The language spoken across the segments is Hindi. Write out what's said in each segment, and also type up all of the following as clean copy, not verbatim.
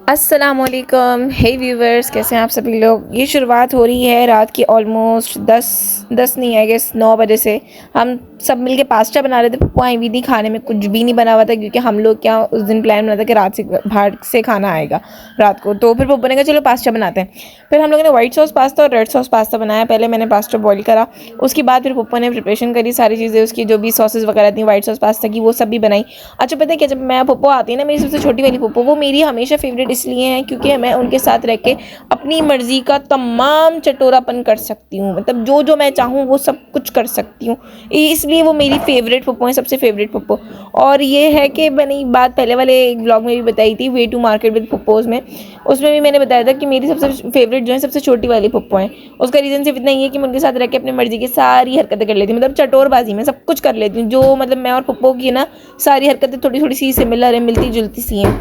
अस्सलामुअलैकुम, हे व्यूवर्स, कैसे हैं आप सभी लोग। ये शुरुआत हो रही है रात की ऑलमोस्ट 10 नहीं, आई गेस 9 बजे से। हम सब मिलके पास्ता बना रहे थे। पप्पू आई हुई थी, खाने में कुछ भी नहीं बना हुआ था क्योंकि हम लोग क्या उस दिन प्लान बना था कि रात से बाहर से खाना आएगा रात को। तो फिर पप्पू ने कहा चलो पास्ता बनाते हैं। फिर हम लोगों ने वाइट सॉस पास्ता और रेड सॉस पास्ता बनाया। पहले मैंने पास्ता बॉईल करा, उसके बाद फिर पप्पू ने प्रिपरेशन करी, सारी चीज़ें उसकी जो भी सॉसेज वगैरह थी वाइट सॉस पास्ता की वो सब भी बनाई। अच्छा पता है क्या, जब मैं पप्पू आती है ना, मेरी सबसे छोटी वाली पप्पू, वो मेरी हमेशा फेवरेट इसलिए है क्योंकि मैं उनके साथ रह के अपनी मर्जी का तमाम चटोरापन कर सकती हूँ। मतलब जो जो मैं चाहूँ वो सब कुछ कर सकती हूँ, इसलिए वो मेरी फेवरेट पप्पू है, सबसे फेवरेट पप्पू। और ये है कि मैंने एक बात पहले वाले एक ब्लॉग में भी बताई थी, वे टू मार्केट विद पप्पोज में। उसमें भी मैंने बताया था कि मेरी सबसे फेवरेट जो है सबसे छोटी वाली पप्पू है। उसका रीज़न सिर्फ इतना ही है कि मैं उनके साथ रह के अपनी मर्जी की सारी हरकतें कर लेती हूँ। मतलब चटोरबाजी में सब कुछ कर लेती हूँ। जो मतलब मैं और पप्पू की ना सारी हरकतें थोड़ी थोड़ी सी सिमिलर है, मिलती जुलती सी हैं।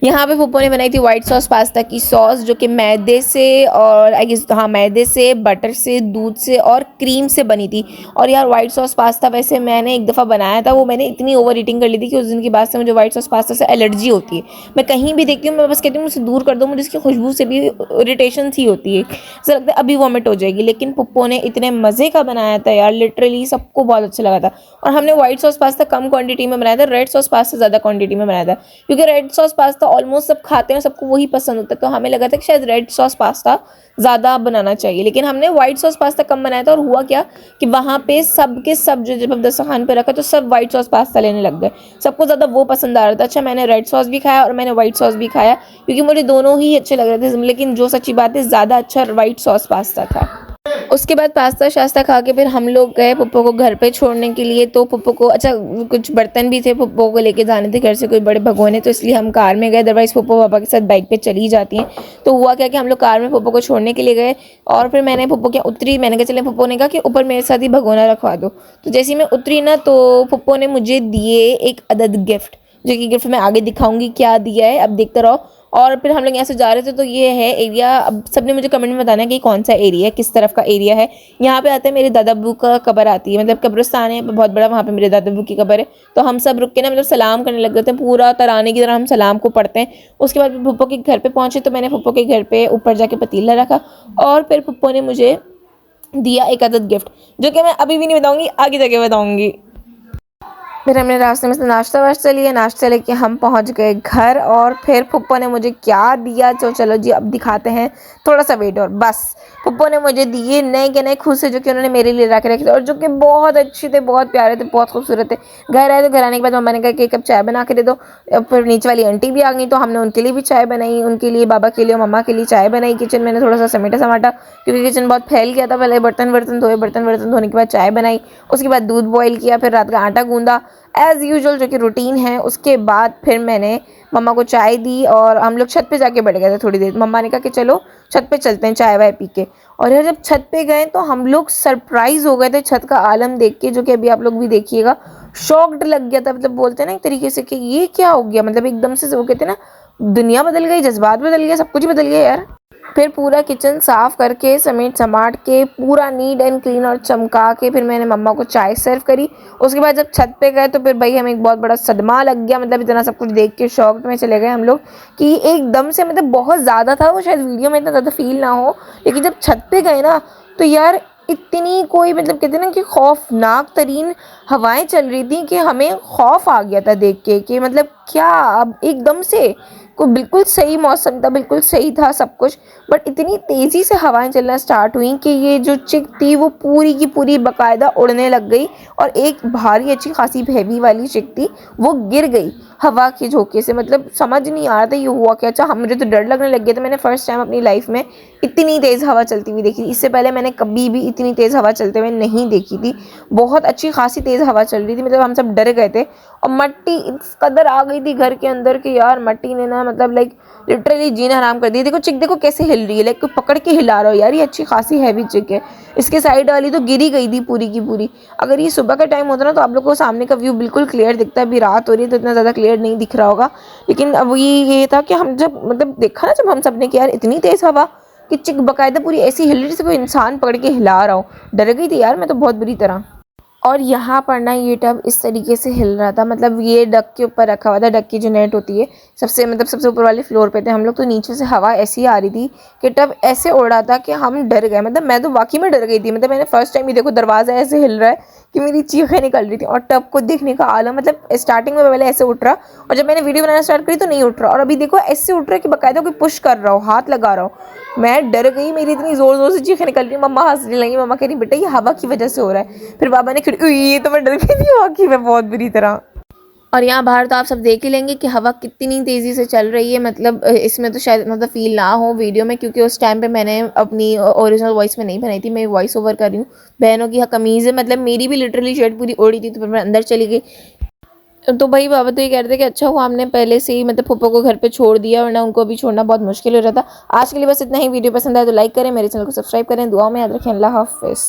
यहाँ पे पप्पू ने बनाई थी व्हाइट सॉस पास्ता की सॉस, जो कि मैदे से और आई गेस हाँ मैदे से, बटर से, दूध से और क्रीम से बनी थी। और यार व्हाइट सॉस पास्ता वैसे मैंने एक दफ़ा बनाया था, वो मैंने इतनी ओवर ईटिंग कर ली थी कि उस दिन के बाद से मुझे व्हाइट सॉस पास्ता से एलर्जी होती है। मैं कहीं भी देखती हूँ मैं बस कहती हूँ मुझसे दूर कर दो, मुझे इसकी खुशबू से भी इरिटेशन सी होती है, ऐसा लगता है अभी वॉमिट हो जाएगी। लेकिन पप्पू ने इतने मज़े का बनाया था यार, लिटरली सबको बहुत अच्छा लगा था। और हमने व्हाइट सॉस पास्ता कम क्वांटिटी में बनाया था, रेड सॉस पास्ता ज़्यादा क्वांटिटी में बनाया था क्योंकि रेड सॉस पास्ता ऑलमोस्ट सब खाते हैं, सबको वही पसंद होता है। तो हमें लगा था कि शायद रेड सॉस पास्ता ज़्यादा बनाना चाहिए, लेकिन हमने व्हाइट सॉस पास्ता कम बनाया था। और हुआ क्या कि वहाँ पे सब के सब जो जब हम दस्तरखान पे रखा तो सब व्हाइट सॉस पास्ता लेने लग गए, सबको ज़्यादा वो पसंद आ रहा था। अच्छा मैंने रेड सॉस भी खाया और मैंने व्हाइट सॉस भी खाया क्योंकि मुझे दोनों ही अच्छे लग रहे थे, लेकिन जो सच्ची बात है ज़्यादा अच्छा व्हाइट सॉस पास्ता था। उसके बाद पास्ता शास्ता खा के फिर हम लोग गए पप्पू को घर पे छोड़ने के लिए। तो पप्पू को अच्छा कुछ बर्तन भी थे पप्पू को लेके जाने थे घर से, कोई बड़े भगोने, तो इसलिए हम कार में गए। अदरवाइज पप्पू पापा के साथ बाइक पे चली जाती हैं। तो हुआ क्या कि हम लोग कार में पप्पू को छोड़ने के लिए गए और फिर मैंने पप्पू क्या उतरी, मैंने कहा चले, पप्पू ने कहा कि ऊपर मेरे साथ ही भगोना रखवा दो। तो जैसे ही मैं उतरी ना तो पप्पू ने मुझे दिए एक अदद गिफ्ट, जो कि गिफ्ट मैं आगे दिखाऊंगी क्या दिया है, अब देखते रहो। और फिर हम लोग यहाँ से जा रहे थे तो ये है एरिया, अब सबने मुझे कमेंट में बताना है कि कौन सा एरिया है, किस तरफ का एरिया है। यहाँ पे आते हैं मेरे दादा अब्बू का कब्र आती है, मतलब कब्रिस्तान है बहुत बड़ा, वहाँ पे मेरे दादा अब्बू की कब्र है। तो हम सब रुक के ना मतलब सलाम करने लग गए थे, पूरा तराने की तरह हम सलाम को पढ़ते हैं। उसके बाद पप्पू के घर पे पहुँचे तो मैंने पप्पू के घर पे ऊपर जाके पतीला रखा और फिर पप्पू ने मुझे दिया एक अदद गिफ्ट, जो कि मैं अभी भी नहीं बताऊँगी, आगे जाके बताऊँगी। फिर हमने रास्ते में से नाश्ता वाश्ता लिया, नाश्ता लेके हम पहुंच गए घर। और फिर पप्पू ने मुझे क्या दिया तो चलो जी अब दिखाते हैं, थोड़ा सा वेट और बस। पप्पू ने मुझे दिए नए के नए खुद से, जो कि उन्होंने मेरे लिए रख रखे थे और जो कि बहुत अच्छे थे, बहुत प्यारे थे, बहुत खूबसूरत थे। घर आए तो घर आने के बाद मम्मा ने कहा कि एक कप चाय बना के दे दो। फिर नीचे वाली आंटी भी आ गई तो हमने उनके लिए भी चाय बनाई, उनके लिए, बाबा के लिए, मम्मा के लिए चाय बनाई। किचन मैंने थोड़ा सा समेटा समाटा क्योंकि किचन बहुत फैल गया था। पहले बर्तन वर्तन धोए, बर्तन वर्तन धोने के बाद चाय बनाई, उसके बाद दूध बॉईल किया, फिर रात का आटा गूंदा एज़ यूजुअल जो कि रूटीन है। उसके बाद फिर मैंने मम्मा को चाय दी और हम लोग छत पे जाके बैठ गए थे थोड़ी देर। मम्मा ने कहा कि चलो छत पे चलते हैं चाय वाय पी के। और यार जब छत पे गए तो हम लोग सरप्राइज हो गए थे छत का आलम देख के, जो कि अभी आप लोग भी देखिएगा। शॉक्ड लग गया था, मतलब बोलते हैं ना एक तरीके से कि ये क्या हो गया, मतलब एकदम से वो कहते हैं ना दुनिया बदल गई, जज्बात बदल गया, सब कुछ बदल गया यार। फिर पूरा किचन साफ करके समेट समाट के पूरा नीट एंड क्लीन और चमका के फिर मैंने मम्मा को चाय सर्व करी। उसके बाद जब छत पे गए तो फिर भाई हमें एक बहुत बड़ा सदमा लग गया, मतलब इतना सब कुछ देख के शॉक में चले गए हम लोग कि एकदम से, मतलब बहुत ज़्यादा था वो, शायद वीडियो में इतना ज़्यादा फील ना हो, लेकिन जब छत पे गए ना तो यार इतनी कोई, मतलब कहते हैं ना कि खौफनाक तरीन हवाएं चल रही थी कि हमें खौफ आ गया था देख के कि मतलब क्या अब एकदम से को बिल्कुल सही मौसम था, बिल्कुल सही था सब कुछ, बट इतनी तेज़ी से हवाएं चलना स्टार्ट हुई कि ये जो चिक थी वो पूरी की पूरी बाकायदा उड़ने लग गई। और एक भारी अच्छी खासी हैवी वाली चिक थी वो गिर गई हवा के झोंके से। मतलब समझ नहीं आ रहा था ये हुआ क्या। अच्छा मुझे तो डर लगने लग गया था, मैंने फर्स्ट टाइम अपनी लाइफ में इतनी तेज़ हवा चलती हुई देखी थी। इससे पहले मैंने कभी भी इतनी तेज़ हवा चलते हुए नहीं देखी थी। बहुत अच्छी खासी तेज़ हवा चल रही थी, मतलब हम सब डर गए थे। और मट्टी इस कदर आ गई थी घर के अंदर कि यार मट्टी ने ना मतलब लाइक लिटरली जीना हराम कर दिया। देखो चिक देखो कैसे हिल रही है, लाइक कोई पकड़ के हिला रहा हो यार, ये अच्छी खासी हैवी चिक है। इसके साइड वाली तो गिरी गई थी पूरी की पूरी। अगर ये सुबह का टाइम होता ना तो आप लोग को सामने का व्यू बिल्कुल क्लियर दिखता है, अभी रात हो रही है तो इतना ज़्यादा क्लियर नहीं दिख रहा होगा। लेकिन अब ये था कि हम जब मतलब देखा ना जब हम सब ने कि यार इतनी तेज़ हवा कि चिक बाकायदा पूरी ऐसी हिल रही थी, कोई इंसान पकड़ के हिला रहा हो। डर गई थी यार मैं तो बहुत बुरी तरह। और यहाँ पर ना ये टब इस तरीके से हिल रहा था, मतलब ये डक के ऊपर रखा हुआ था। डक की जो नेट होती है सबसे ऊपर वाले फ्लोर पे थे हम लोग, तो नीचे से हवा ऐसी आ रही थी कि टब ऐसे उड़ रहा था कि हम डर गए। मतलब मैं तो वाकई में डर गई थी। मतलब मैंने फर्स्ट टाइम ही देखो दरवाज़ा ऐसे हिल रहा है कि मेरी चीखें निकल रही थी। और टब को देखने का आलम, मतलब स्टार्टिंग में पहले ऐसे उठ रहा, और जब मैंने वीडियो बनाना स्टार्ट करी तो नहीं उठ रहा, और अभी देखो ऐसे उठ रहा है कि बाकायदा कोई पुश कर रहा हो, हाथ लगा रहा हो। मैं डर गई, मेरी इतनी जोर जोर से चीखें निकल रही। मम्मा हंसने लगी, मम्मा कह रही बेटा ये हवा की वजह से हो रहा है। फिर बाबा ने ये तो मैं डर गई थी वाकई में बहुत बुरी तरह। और यहाँ बाहर तो आप सब देख ही लेंगे कि हवा कितनी तेज़ी से चल रही है। मतलब इसमें तो शायद मतलब फील ना हो वीडियो में, क्योंकि उस टाइम पे मैंने अपनी ओरिजिनल वॉइस में नहीं बनाई थी, मैं वॉइस ओवर कर रही हूँ। बहनों की कमीज़ है, मतलब मेरी भी लिटरली शर्ट पूरी ओढ़ी थी, तो फिर मैं अंदर चली गई। तो भाई बाबा तो ये कह रहे थे कि अच्छा हुआ हमने पहले से ही मतलब फूफो को घर पे छोड़ दिया, वरना उनको अभी छोड़ना बहुत मुश्किल हो रहा था। आज के लिए बस इतना ही। वीडियो पसंद आए तो लाइक करें, मेरे चैनल को सब्सक्राइब करें, दुआ में याद रखें। अल्लाह हाफिज़।